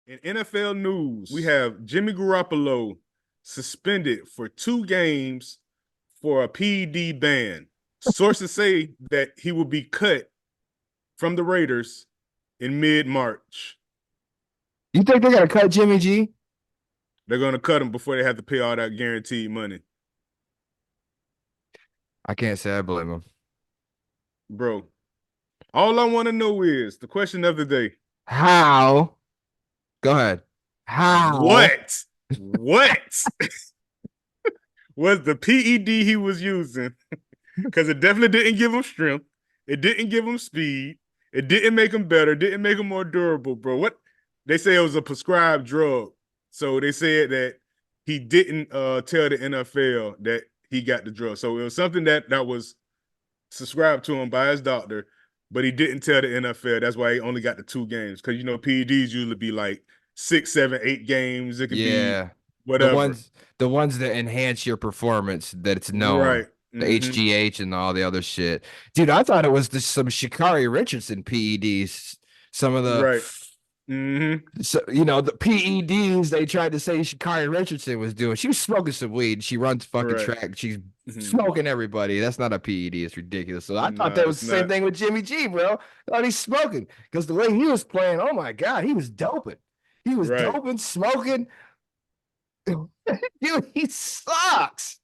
In NFL news, we have Jimmy Garoppolo suspended for 2 games for a PED ban. Sources say that he will be cut from the Raiders in mid-March. You think they're gonna cut Jimmy G? They're going to cut him before they have to pay all that guaranteed money. I can't say I blame him. Bro, all I want to know is the question of the day. How? Go ahead. How? What was the PED he was using? Because it definitely didn't give him strength. It didn't give him speed. It didn't make him better. Didn't make him more durable, bro. What they say it was a prescribed drug. So they said that he didn't tell the NFL that he got the drug. So it was something that was subscribed to him by his doctor, but he didn't tell the NFL. That's why he only got the 2 games. Because PEDs usually be like 6, 7, 8 games. It could be Yeah. The whatever. ones the ones that enhance your performance that it's known. Right. The Mm-hmm. HGH and all the other shit. Dude, I thought it was some Shikari Richardson PEDs. Some of the Right. Mm-hmm. the PEDs they tried to say Shikari Richardson was doing. She was smoking some weed. She runs fucking Right. track. She's Mm-hmm. smoking everybody. That's not a PED. It's ridiculous. So I thought Nah, that was it's the same not. thing with Jimmy G, bro. I thought he's smoking because the way he was playing, oh my God, he was doping. He was Right. doping, smoking. Dude, he sucks.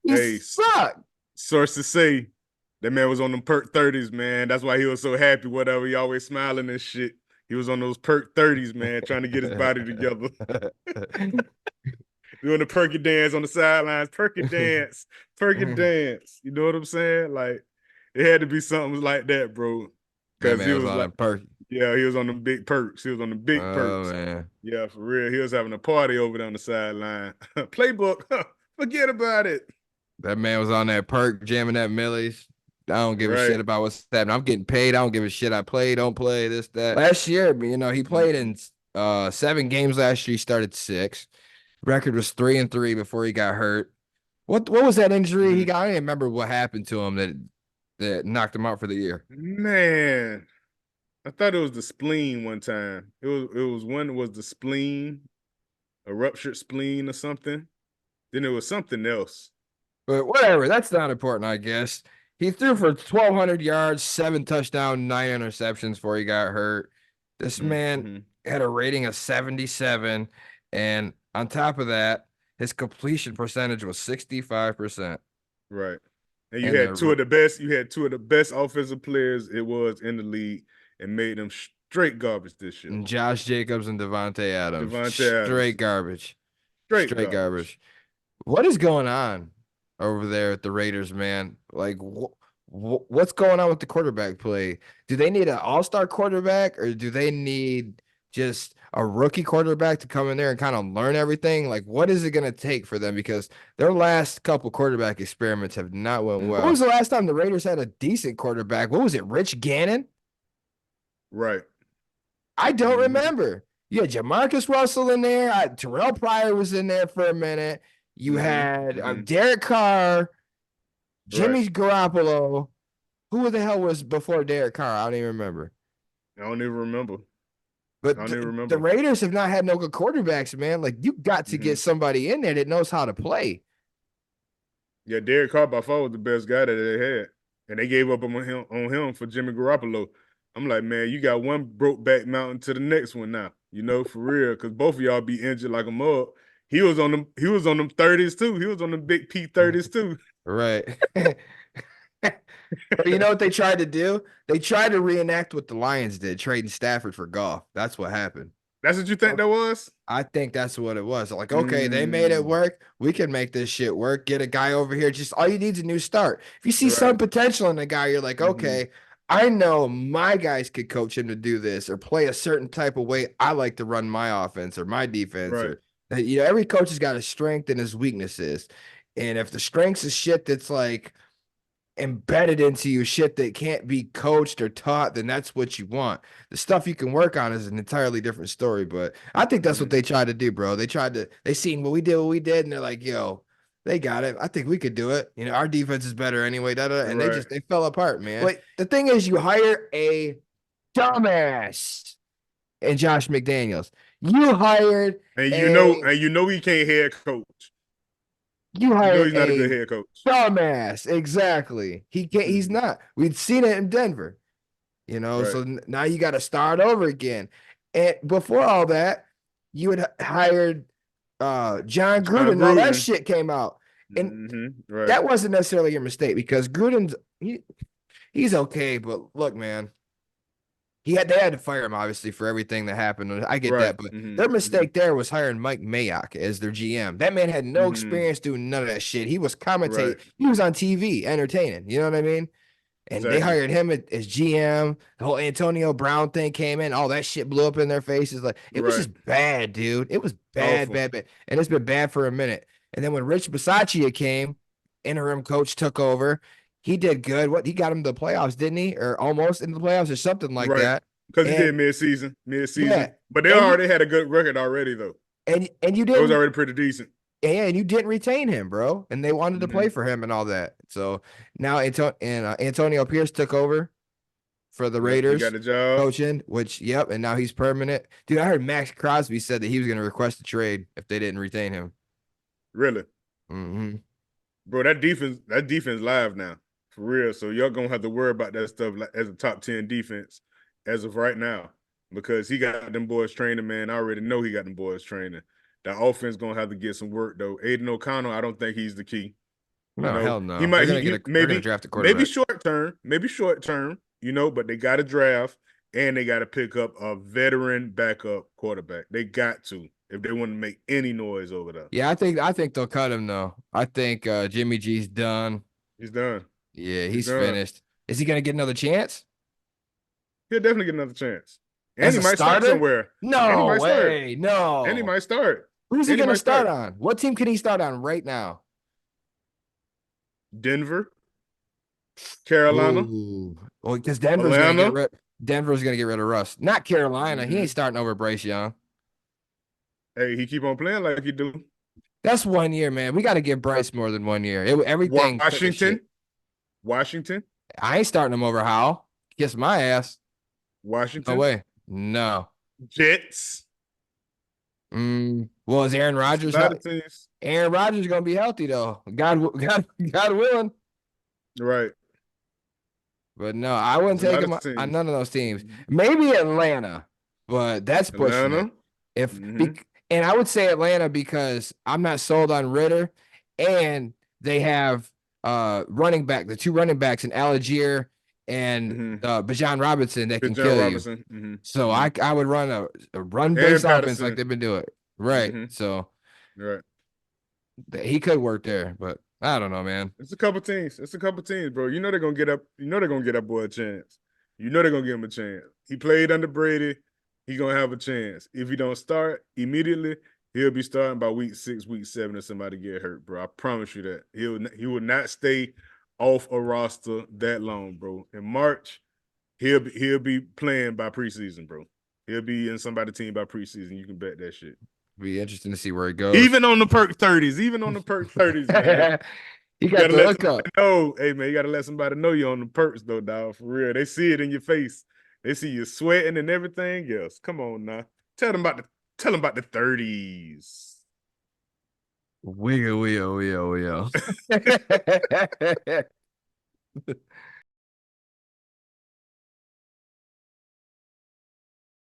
He Hey, sucks. sources say that man was on them perk 30s, man. That's why he was so happy, whatever. He always smiling and shit. He was on those perk 30s, man, trying to get his body together. Doing the perky dance on the sidelines, perky dance, perky dance. You know what I'm saying? Like, it had to be something like that, bro. That Because he man was was on like, a perk. yeah, he was on them big perks. He was on the big Oh perks. man. Yeah, for real. He was having a party over there on the sideline. Playbook, forget about it. That man was on that perk jamming that Millies. I don't give a Right. shit about what's happening. I'm getting paid. I don't give a shit. I play, don't play, this, that. Last year, he played in 7 games last year. He started 6. Record was 3-3 before he got hurt. What was that injury he got? I don't even remember what happened to him that knocked him out for the year. Man, I thought it was the spleen one time. It was one was the spleen, a ruptured spleen or something. Then it was something else. But whatever, that's not important, I guess. He threw for 1,200 yards, 7 touchdowns, 9 interceptions before he got hurt. This man Mm-hmm. had a rating of 77. And on top of that, his completion percentage was 65%. Right. And you And had two the of the best. You had two of the best offensive players it was in the league, and made them straight garbage this year. and Josh Jacobs and Devontae Adams, Devontae straight Adams, garbage. straight Straight garbage. garbage. What is going on over there at the Raiders, man? Like, what's going on with the quarterback play? Do they need an all-star quarterback, or do they need just a rookie quarterback to come in there and kind of learn everything? Like, what is it going to take for them? Because their last couple quarterback experiments have not went well. When was the last time the Raiders had a decent quarterback? What was it, Rich Gannon? Right. I don't Mm-hmm. remember. You had Jamarcus Russell in there. Terrell Pryor was in there for a minute. You had Derek Carr, Right. Jimmy Garoppolo. Who the hell was before Derek Carr? I don't even remember. I don't even remember. I But don't even the remember. Raiders have not had no good quarterbacks, man. Like, you got to get somebody in there that knows how to play. Yeah, Derek Carr by far was the best guy that they had, and they gave up on him for Jimmy Garoppolo. I'm like, man, you got one broke back mountain to the next one now. For real, because both of y'all be injured like a mug. He was on them. He was on them 30s too. He was on them big P30s too. Right. But you know what they tried to do? They tried to reenact what the Lions did, trading Stafford for Goff. That's what happened. That's what you think that was? I think that's what it was. Like, okay, they made it work. We can make this shit work. Get a guy over here. Just all you need is a new start. If you see some Right. potential in a guy, you're like, okay, I know my guys could coach him to do this or play a certain type of way. I like to run my offense or my defense. Right. Or every coach has got a strength and his weaknesses. And if the strengths is shit that's like embedded into you, shit that can't be coached or taught, then that's what you want. The stuff you can work on is an entirely different story. But I think that's what they tried to do, bro. They seen what we did, and they're like, yo, they got it. I think we could do it. Our defense is better anyway. And they fell apart, man. But the thing is, you hire a dumbass and Josh McDaniels. You hired a And you know he can't head coach. you You know hired he's not a good a head coach. dumbass. Exactly. He's Mhm. not. We'd seen it in Denver. Right. So now you got to start over again. And before all that, you had hired John John Gruden. Now that Gruden. shit came out. And Right. that wasn't necessarily your mistake because he's okay, but look, man, they had to fire him obviously for everything that happened. I get Right. that, but their Hmm. mistake there was hiring Mike Mayock as their GM. That man had no Hmm. experience doing none of that shit. He was Right. commentate. He was on TV entertaining. You know what I mean? And they Exactly. hired him as GM. The whole Antonio Brown thing came in. All that shit blew up in their faces. Like it was Right. just bad, dude. It was bad, Awful. bad, bad. And it's been bad for a minute. And then when Rich Bisaccia came, interim coach took over. He did good. What he got him to the playoffs, didn't he? Or almost in the playoffs or something like Right. that. Because he And did mid-season. yeah, Mid-season. But they and already had a good record already, though. and you It was didn't already pretty decent. and you didn't retain him, bro. And they wanted to play Hmm. for him and all that. So now Antonio Pierce took over for the Yep. He got Raiders the job. coaching, which, yep, and now he's permanent. Dude, I heard Max Crosby said that he was going to request a trade if they didn't retain him. Really. Hmm. Bro, that defense live now. For real. So y'all gonna have to worry about that stuff like as a top 10 defense as of right now. Because he got them boys training, man. I already know he got them boys training. The offense gonna have to get some work though. Aiden O'Connell, I don't think he's the key. You No, know, hell he no. might he They're gonna draft a quarterback. maybe short term, but they got to draft and they got to pick up a veteran backup quarterback. They got to if they want to make any noise over there. Yeah, I think they'll cut him though. I think Jimmy G's done. He's done. Yeah, He's he's done. finished. Is he gonna get another chance He'll definitely get another chance. And as he a might start starter? somewhere. And he No might start. way, And he no. might start. Who's he And he gonna might start start. on? What team can he start on right now? Denver, Carolina, Ooh, well, because Denver's gonna get Atlanta. rid. Denver's gonna get rid of Russ. Not Carolina. He ain't Hmm. starting over Bryce Young. Hey, he keep on playing like he do. That's 1 year, man. We got to give Bryce more than 1 year. Everything took a shit. Washington, Washington, I ain't starting him over Howell. Kiss my ass. No Washington, way. No. Jets. Well, is Aaron It's a Rodgers? lot of teams. Aaron Rodgers gonna be healthy though. God willing. Right. But no, I wouldn't It's a take lot him of on teams. none of those teams. Mhm. Maybe Atlanta, but that's pushing it. Atlanta. If Hmm. be, and I would say Atlanta because I'm not sold on Ritter, and they have the two running backs in Algier and Hmm. Bijan Robinson that Good can John kill you. Robinson. Hmm. So Hmm. I would run a run based And offense like Patterson. they've been doing. Right. Hmm. So Right. he could work there, but I don't know, man. It's a couple teams. It's a couple teams, bro. You know they're gonna get up. You know they're gonna get that boy a chance. You know they're gonna give him a chance. He played under Brady. He gonna have a chance. If he don't start immediately, he'll be starting by week 6, week 7, if somebody get hurt, bro. I promise you that. He will not stay off a roster that long, bro. In March, he'll be playing by preseason, bro. He'll be in somebody's team by preseason. You can bet that shit. Be interesting to see where he goes. Even on the perk 30s, even on the perk 30s, man. He You got gotta the let somebody hookup. know. Hey man, you gotta let somebody know you're on the perks though, dog. For real. They see it in your face. They see you sweating and everything else. Come on now. Tell them about the 30s. Wiggle, wiggle, wiggle, wiggle.